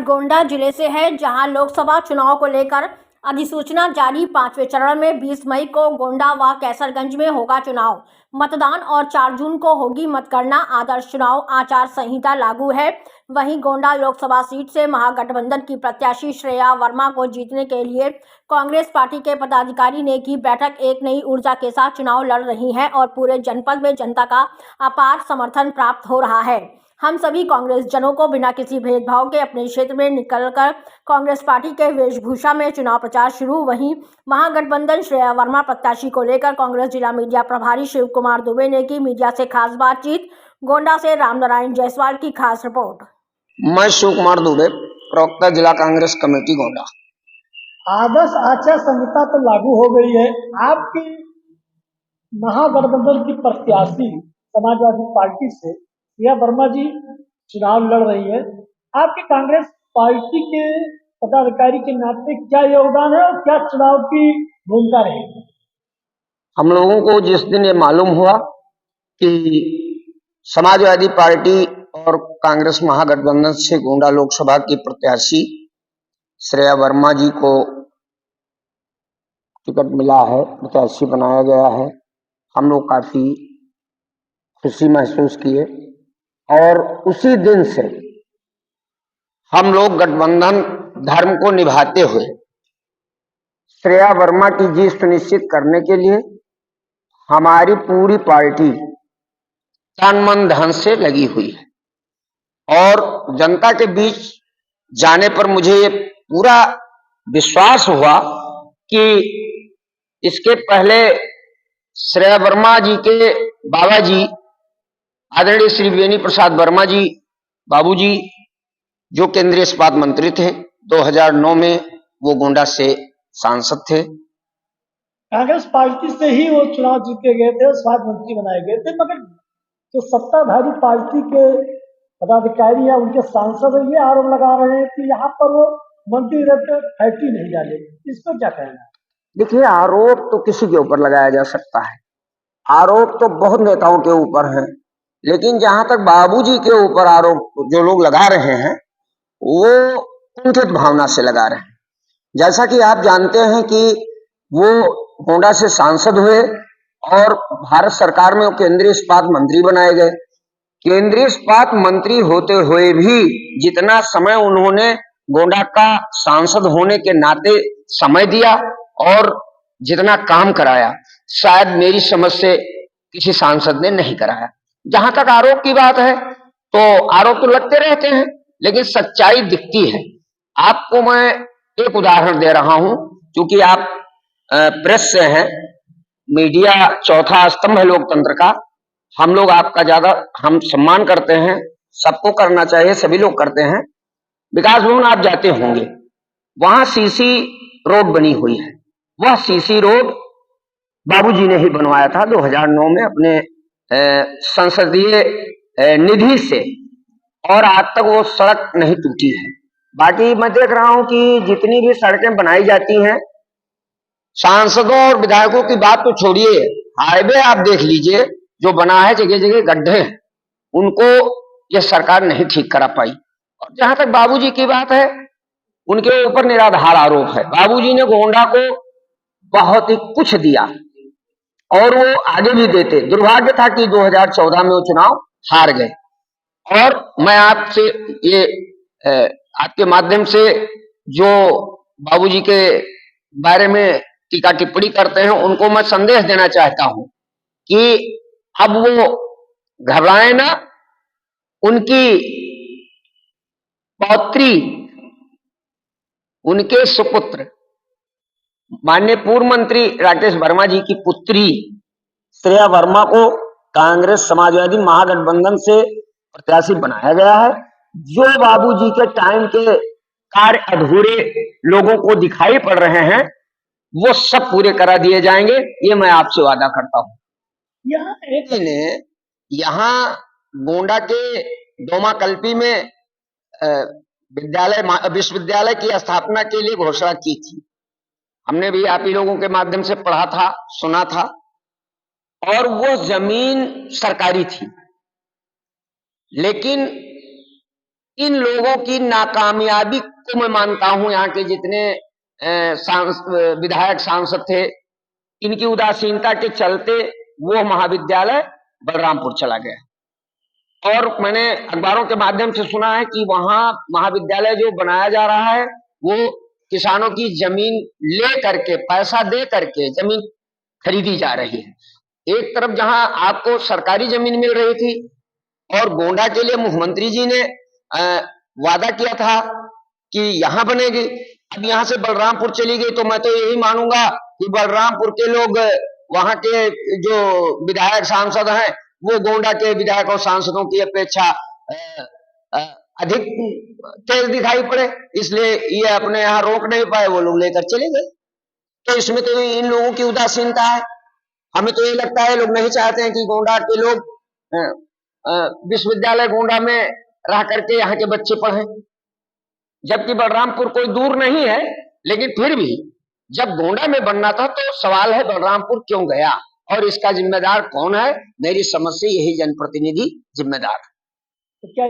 गोंडा जिले से है, जहां लोकसभा चुनाव को लेकर अधिसूचना जारी। 5वें चरण में 20 मई को गोंडा व कैसरगंज में होगा चुनाव। मतदान और 4 जून को होगी मतगणना। आदर्श चुनाव आचार संहिता लागू है। वहीं गोंडा लोकसभा सीट से महागठबंधन की प्रत्याशी श्रेया वर्मा को जीतने के लिए कांग्रेस पार्टी के पदाधिकारी ने की बैठक। एक नई ऊर्जा के साथ चुनाव लड़ रही हैं और पूरे जनपद में जनता का अपार समर्थन प्राप्त हो रहा है। हम सभी कांग्रेस जनों को बिना किसी भेदभाव के अपने क्षेत्र में निकलकर कांग्रेस पार्टी के वेशभूषा में चुनाव प्रचार शुरू। वहीं महागठबंधन श्रेया वर्मा प्रत्याशी को लेकर कांग्रेस जिला मीडिया प्रभारी शिव कुमार दुबे ने की मीडिया से खास बातचीत। गोंडा से रामनारायण जायसवाल की खास रिपोर्ट। मैं शिव कुमार दुबे, प्रवक्ता जिला कांग्रेस कमेटी गोंडा। आदर्श आचार संहिता तो लागू हो गई है। आपकी महागठबंधन की प्रत्याशी समाजवादी पार्टी से श्रेया वर्मा जी चुनाव लड़ रही है। आपकी कांग्रेस पार्टी के पदाधिकारी के नाते क्या योगदान है और क्या चुनाव की भूमिका रहेगी? हम लोगों को जिस दिन ये मालूम हुआ कि समाजवादी पार्टी और कांग्रेस महागठबंधन से गोंडा लोकसभा की प्रत्याशी श्रेया वर्मा जी को टिकट मिला है, प्रत्याशी बनाया गया है, हम लोग काफी खुशी महसूस किए। और उसी दिन से हम लोग गठबंधन धर्म को निभाते हुए श्रेया वर्मा की जीत सुनिश्चित करने के लिए हमारी पूरी पार्टी तन मन धन से लगी हुई है। और जनता के बीच जाने पर मुझे ये पूरा विश्वास हुआ कि इसके पहले श्रेया वर्मा जी के बाबा जी आदरणीय श्री बेनी प्रसाद वर्मा जी बाबूजी, जो केंद्रीय इस्पात मंत्री थे, 2009 में वो गोंडा से सांसद थे। कांग्रेस पार्टी से ही वो चुनाव जीते गए थे, स्वास्थ्य मंत्री बनाए गए थे, मगर जो सत्ताधारी पार्टी के पदाधिकारी या उनके सांसद है, ये आरोप लगा रहे हैं कि यहाँ पर वो मंत्री रहते फैक्ट्री नहीं डाले। इस पर क्या कहना है? देखिए, आरोप तो किसी के ऊपर लगाया जा सकता है, आरोप तो बहुत नेताओं के ऊपर है, लेकिन जहां तक बाबूजी के ऊपर आरोप जो लोग लगा रहे हैं वो कुंठित भावना से लगा रहे हैं। जैसा कि आप जानते हैं कि वो गोंडा से सांसद हुए और भारत सरकार में वो केंद्रीय इस्पात मंत्री बनाए गए। केंद्रीय इस्पात मंत्री होते हुए भी जितना समय उन्होंने गोंडा का सांसद होने के नाते समय दिया और जितना काम कराया, शायद मेरी समझ से किसी सांसद ने नहीं कराया। जहां तक आरोप की बात है तो आरोप तो लगते रहते हैं, लेकिन सच्चाई दिखती है। आपको मैं एक उदाहरण दे रहा हूं, क्योंकि आप प्रेस से हैं, मीडिया चौथा स्तंभ है लोकतंत्र का। हम लोग आपका ज्यादा हम सम्मान करते हैं, सबको करना चाहिए, सभी लोग करते हैं। विकास भवन आप जाते होंगे, वहां सीसी रोड बनी हुई है। वह सीसी रोड बाबूजी ने ही बनवाया था 2009 में अपने संसदीय निधि से, और आज तक वो सड़क नहीं टूटी है। बाकी मैं देख रहा हूं कि जितनी भी सड़कें बनाई जाती हैं, सांसदों और विधायकों की बात तो छोड़िए, हाईवे आप देख लीजिए जो बना है, जगह जगह गड्ढे हैं, उनको यह सरकार नहीं ठीक करा पाई। और जहां तक बाबूजी की बात है, उनके ऊपर निराधार आरोप है। बाबूजी ने गोंडा को बहुत ही कुछ दिया और वो आगे भी देते। दुर्भाग्य था कि 2014 में वो चुनाव हार गए। और मैं आपसे ये आपके माध्यम से जो बाबूजी के बारे में टीका टिप्पणी करते हैं, उनको मैं संदेश देना चाहता हूं कि अब वो घबराए ना। उनकी पौत्री, उनके सुपुत्र माननीय पूर्व मंत्री राकेश वर्मा जी की पुत्री श्रेया वर्मा को कांग्रेस समाजवादी महागठबंधन से प्रत्याशी बनाया गया है। जो बाबूजी के टाइम के कार्य अधूरे लोगों को दिखाई पड़ रहे हैं, वो सब पूरे करा दिए जाएंगे, ये मैं आपसे वादा करता हूं। यहाँ गोंडा के डोमाकल्पी में विश्वविद्यालय की स्थापना के लिए घोषणा की थी। हमने भी आप ही लोगों के माध्यम से पढ़ा था, सुना था, और वो जमीन सरकारी थी। लेकिन इन लोगों की नाकामयाबी को मैं मानता हूं, यहाँ के जितने विधायक सांसद थे, इनकी उदासीनता के चलते वो महाविद्यालय बलरामपुर चला गया। और मैंने अखबारों के माध्यम से सुना है कि वहां महाविद्यालय जो बनाया जा रहा है वो किसानों की जमीन ले करके, पैसा दे करके जमीन खरीदी जा रही है। एक तरफ जहां आपको सरकारी जमीन मिल रही थी और गोंडा के लिए मुख्यमंत्री जी ने वादा किया था कि यहां बनेगी, अब यहां से बलरामपुर चली गई तो मैं तो यही मानूंगा कि बलरामपुर के लोग, वहां के जो विधायक सांसद हैं, वो गोंडा के विधायक और सांसदों की अपेक्षा अधिक तेज दिखाई पड़े, इसलिए ये अपने यहाँ रोक नहीं पाए, वो लोग लेकर चले गए। तो इसमें तो इन लोगों की उदासीनता है। हमें तो ये लगता है लोग नहीं चाहते हैं कि गोंडा के लोग विश्वविद्यालय गोंडा में रह करके यहाँ के बच्चे पढ़ें, जबकि बलरामपुर कोई दूर नहीं है, लेकिन फिर भी जब गोंडा में बनना था तो सवाल है बलरामपुर क्यों गया और इसका जिम्मेदार कौन है? मेरी समझ से यही जनप्रतिनिधि जिम्मेदार है। तो क्या